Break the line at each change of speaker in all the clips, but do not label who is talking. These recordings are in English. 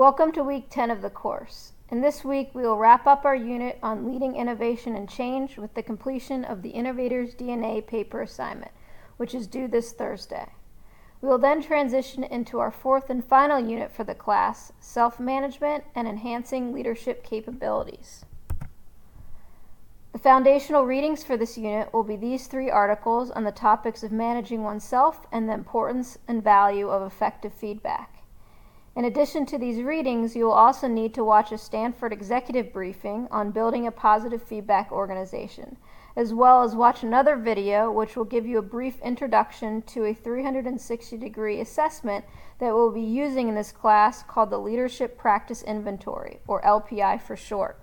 Welcome to week 10 of the course. In this week, we will wrap up our unit on leading innovation and change with the completion of the Innovator's DNA paper assignment, which is due this Thursday. We will then transition into our fourth and final unit for the class, self-management and enhancing leadership capabilities. The foundational readings for this unit will be these 3 articles on the topics of managing oneself and the importance and value of effective feedback. In addition to these readings, you will also need to watch a Stanford executive briefing on building a positive feedback organization, as well as watch another video which will give you a brief introduction to a 360-degree assessment that we'll be using in this class called the Leadership Practice Inventory, or LPI for short.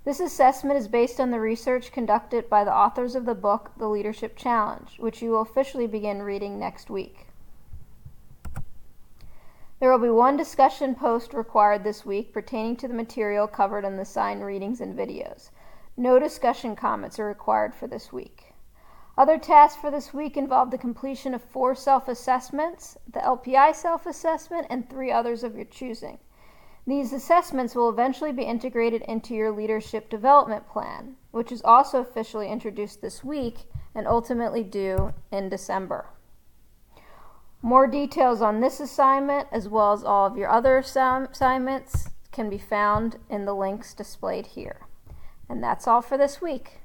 This assessment is based on the research conducted by the authors of the book, The Leadership Challenge, which you will officially begin reading next week. There will be one discussion post required this week pertaining to the material covered in the assigned readings and videos. No discussion comments are required for this week. Other tasks for this week involve the completion of 4 self-assessments, the LPI self-assessment, and 3 others of your choosing. These assessments will eventually be integrated into your leadership development plan, which is also officially introduced this week and ultimately due in December. More details on this assignment, as well as all of your other assignments, can be found in the links displayed here. And that's all for this week.